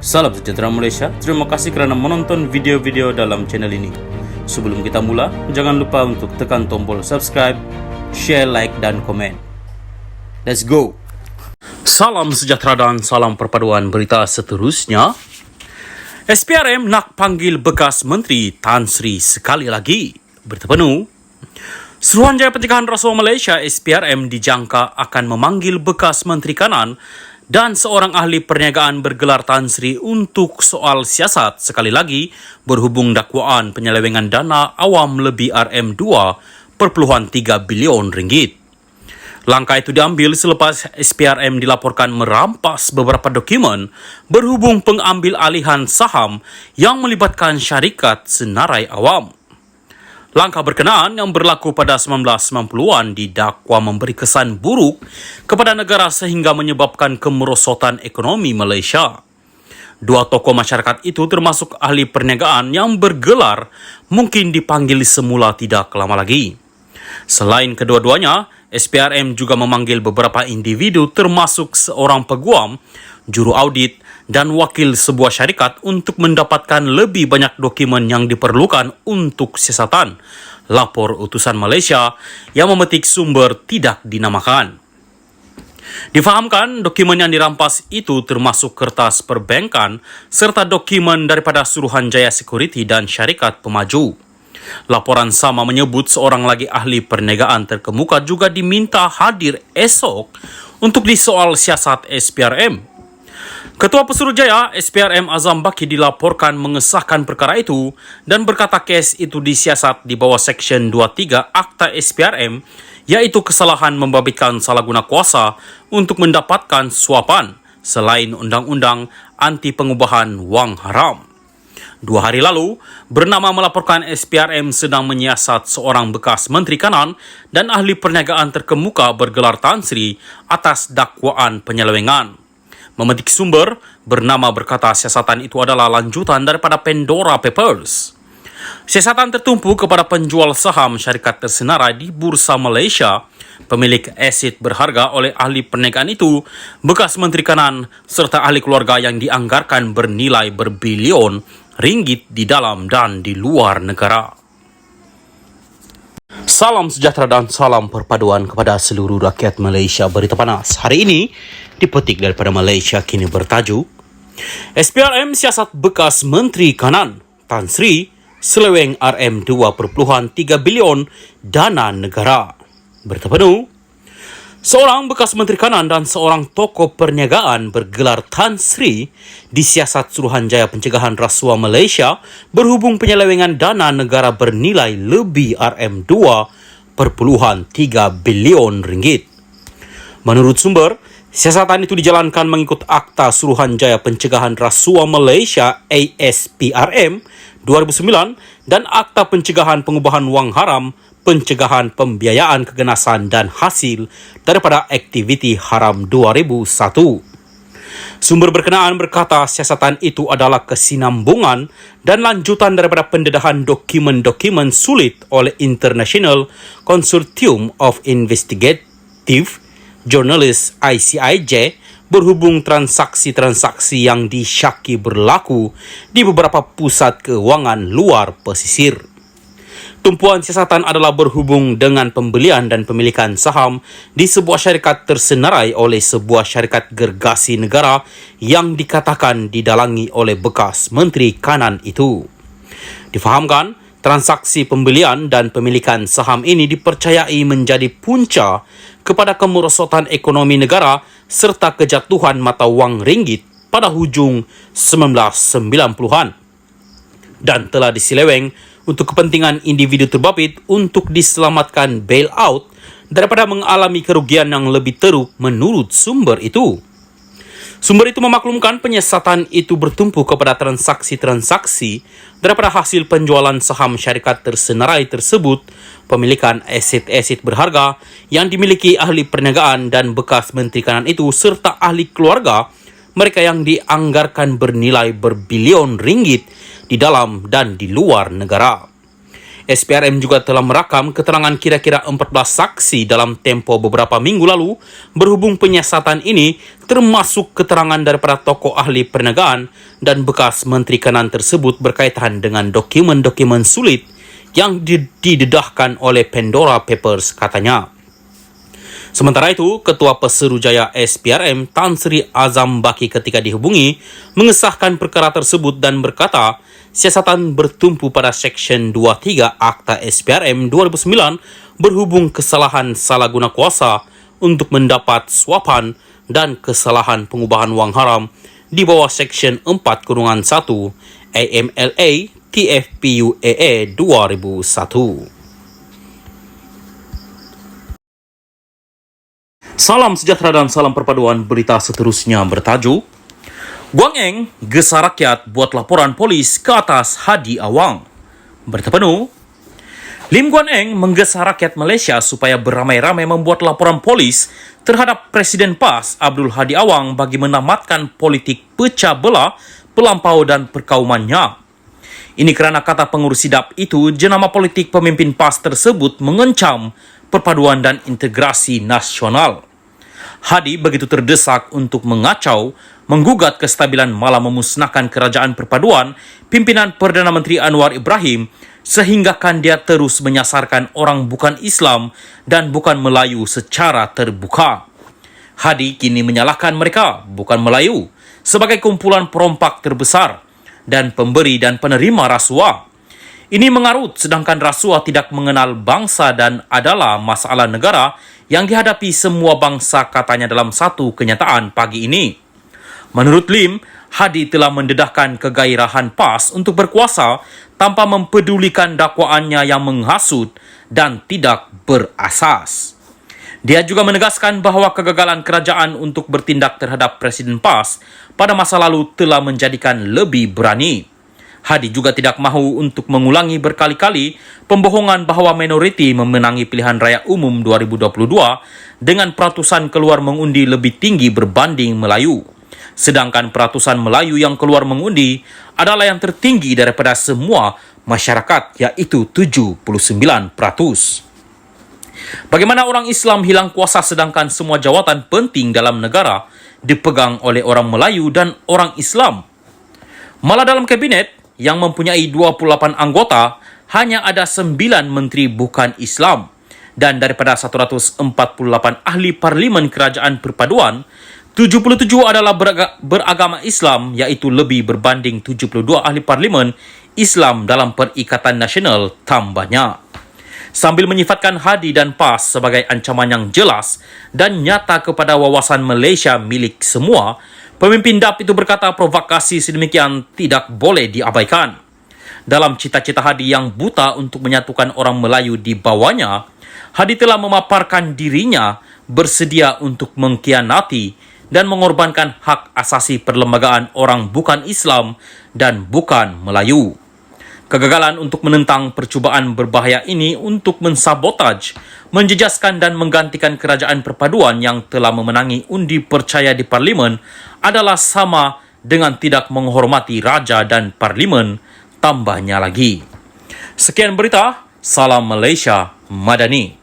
Salam sejahtera Malaysia, terima kasih kerana menonton video-video dalam channel ini. Sebelum kita mula, jangan lupa untuk tekan tombol subscribe, share, like dan komen. Let's go! Salam sejahtera dan salam perpaduan berita seterusnya. SPRM nak panggil bekas Menteri Tan Sri sekali lagi. Berita penuh. Suruhanjaya Pencegahan Rasuah Malaysia SPRM dijangka akan memanggil bekas Menteri Kanan dan seorang ahli perniagaan bergelar Tan Sri untuk soal siasat sekali lagi berhubung dakwaan penyelewengan dana awam lebih RM2.3 bilion ringgit. Langkah itu diambil selepas SPRM dilaporkan merampas beberapa dokumen berhubung pengambil alihan saham yang melibatkan syarikat senarai awam. Langkah berkenaan yang berlaku pada 1990-an didakwa memberi kesan buruk kepada negara sehingga menyebabkan kemerosotan ekonomi Malaysia. Dua tokoh masyarakat itu termasuk ahli perniagaan yang bergelar mungkin dipanggil semula tidak lama lagi. Selain kedua-duanya, SPRM juga memanggil beberapa individu termasuk seorang peguam, juru audit dan wakil sebuah syarikat untuk mendapatkan lebih banyak dokumen yang diperlukan untuk siasatan, lapor utusan Malaysia yang memetik sumber tidak dinamakan. Difahamkan dokumen yang dirampas itu termasuk kertas perbankan serta dokumen daripada Suruhanjaya Security dan syarikat pemaju. Laporan sama menyebut seorang lagi ahli perniagaan terkemuka juga diminta hadir esok untuk disoal siasat SPRM. Ketua Pesuruhjaya SPRM Azam Baki dilaporkan mengesahkan perkara itu dan berkata kes itu disiasat di bawah Seksyen 23 Akta SPRM iaitu kesalahan membabitkan salah guna kuasa untuk mendapatkan suapan selain undang-undang anti pengubahan wang haram. 2 hari lalu, Bernama melaporkan SPRM sedang menyiasat seorang bekas Menteri Kanan dan ahli perniagaan terkemuka bergelar Tan Sri atas dakwaan penyelewengan. Memetik sumber, Bernama berkata siasatan itu adalah lanjutan daripada Pandora Papers. Siasatan tertumpu kepada penjual saham syarikat tersenarai di Bursa Malaysia, pemilik aset berharga oleh ahli perniagaan itu, bekas Menteri Kanan serta ahli keluarga yang dianggarkan bernilai berbilion ringgit di dalam dan di luar negara. Salam sejahtera dan salam perpaduan kepada seluruh rakyat Malaysia. Berita panas hari ini dipetik daripada Malaysia Kini bertajuk SPRM siasat bekas Menteri Kanan Tan Sri seleweng RM2.3 bilion dana negara. Berita penuh. Seorang bekas Menteri Kanan dan seorang tokoh perniagaan bergelar Tan Sri disiasat Suruhanjaya Pencegahan Rasuah Malaysia berhubung penyelewengan dana negara bernilai lebih RM2.3 bilion ringgit. Menurut sumber, siasatan itu dijalankan mengikut Akta Suruhanjaya Pencegahan Rasuah Malaysia ASPRM 2009 dan Akta Pencegahan Pengubahan Wang Haram Pencegahan Pembiayaan Keganasan dan Hasil daripada Aktiviti Haram 2001. Sumber berkenaan berkata siasatan itu adalah kesinambungan dan lanjutan daripada pendedahan dokumen-dokumen sulit oleh International Consortium of Investigative Journalists ICIJ berhubung transaksi-transaksi yang disyaki berlaku di beberapa pusat keuangan luar pesisir. Tumpuan siasatan adalah berhubung dengan pembelian dan pemilikan saham di sebuah syarikat tersenarai oleh sebuah syarikat gergasi negara yang dikatakan didalangi oleh bekas Menteri Kanan itu. Difahamkan, transaksi pembelian dan pemilikan saham ini dipercayai menjadi punca kepada kemerosotan ekonomi negara serta kejatuhan mata wang ringgit pada hujung 1990-an dan telah diseleweng untuk kepentingan individu terbabit untuk diselamatkan bailout daripada mengalami kerugian yang lebih teruk menurut sumber itu. Sumber itu memaklumkan penyiasatan itu bertumpu kepada transaksi-transaksi daripada hasil penjualan saham syarikat tersenarai tersebut, pemilikan aset-aset berharga yang dimiliki ahli perniagaan dan bekas Menteri Kanan itu serta ahli keluarga mereka yang dianggarkan bernilai berbilion ringgit di dalam dan di luar negara. SPRM juga telah merakam keterangan kira-kira 14 saksi dalam tempoh beberapa minggu lalu berhubung penyiasatan ini, termasuk keterangan daripada tokoh ahli perniagaan dan bekas Menteri Kanan tersebut berkaitan dengan dokumen-dokumen sulit yang didedahkan oleh Pandora Papers, katanya. Sementara itu, Ketua Pesuruhjaya SPRM Tan Sri Azam Baki ketika dihubungi mengesahkan perkara tersebut dan berkata, siasatan bertumpu pada Seksyen 23 Akta SPRM 2009 berhubung kesalahan salah guna kuasa untuk mendapat suapan dan kesalahan pengubahan wang haram di bawah Seksyen 4-1 AMLA TFPUAA 2001. Salam sejahtera dan salam perpaduan. Berita seterusnya bertajuk, Guang Eng gesa rakyat buat laporan polis ke atas Hadi Awang. Berita penuh, Lim Guan Eng menggesa rakyat Malaysia supaya beramai-ramai membuat laporan polis terhadap Presiden PAS Abdul Hadi Awang bagi menamatkan politik pecah belah, pelampau dan perkaumannya. Ini kerana kata pengurus sidap itu, jenama politik pemimpin PAS tersebut mengencam perpaduan dan integrasi nasional. Hadi begitu terdesak untuk mengacau, menggugat kestabilan malah memusnahkan kerajaan perpaduan pimpinan Perdana Menteri Anwar Ibrahim sehinggakan dia terus menyasarkan orang bukan Islam dan bukan Melayu secara terbuka. Hadi kini menyalahkan mereka, bukan Melayu, sebagai kumpulan perompak terbesar dan pemberi dan penerima rasuah. Ini mengarut sedangkan rasuah tidak mengenal bangsa dan adalah masalah negara yang dihadapi semua bangsa, katanya dalam satu kenyataan pagi ini. Menurut Lim, Hadi telah mendedahkan kegairahan PAS untuk berkuasa tanpa mempedulikan dakwaannya yang menghasut dan tidak berasas. Dia juga menegaskan bahawa kegagalan kerajaan untuk bertindak terhadap Presiden PAS pada masa lalu telah menjadikan lebih berani. Hadi juga tidak mahu untuk mengulangi berkali-kali pembohongan bahawa minoriti memenangi pilihan raya umum 2022 dengan peratusan keluar mengundi lebih tinggi berbanding Melayu. Sedangkan peratusan Melayu yang keluar mengundi adalah yang tertinggi daripada semua masyarakat, iaitu 79%. Bagaimana orang Islam hilang kuasa sedangkan semua jawatan penting dalam negara dipegang oleh orang Melayu dan orang Islam? Malah dalam kabinet yang mempunyai 28 anggota, hanya ada 9 menteri bukan Islam. Dan daripada 148 ahli parlimen kerajaan perpaduan, 77 adalah beragama Islam, iaitu lebih berbanding 72 ahli parlimen Islam dalam Perikatan Nasional tambahnya. Sambil menyifatkan Hadi dan PAS sebagai ancaman yang jelas dan nyata kepada wawasan Malaysia milik semua, pemimpin DAP itu berkata provokasi sedemikian tidak boleh diabaikan. Dalam cita-cita Hadi yang buta untuk menyatukan orang Melayu di bawahnya, Hadi telah memaparkan dirinya bersedia untuk mengkhianati dan mengorbankan hak asasi perlembagaan orang bukan Islam dan bukan Melayu. Kegagalan untuk menentang percubaan berbahaya ini untuk mensabotaj, menjejaskan dan menggantikan kerajaan perpaduan yang telah memenangi undi percaya di parlimen adalah sama dengan tidak menghormati raja dan parlimen, tambahnya lagi. Sekian berita, salam Malaysia Madani.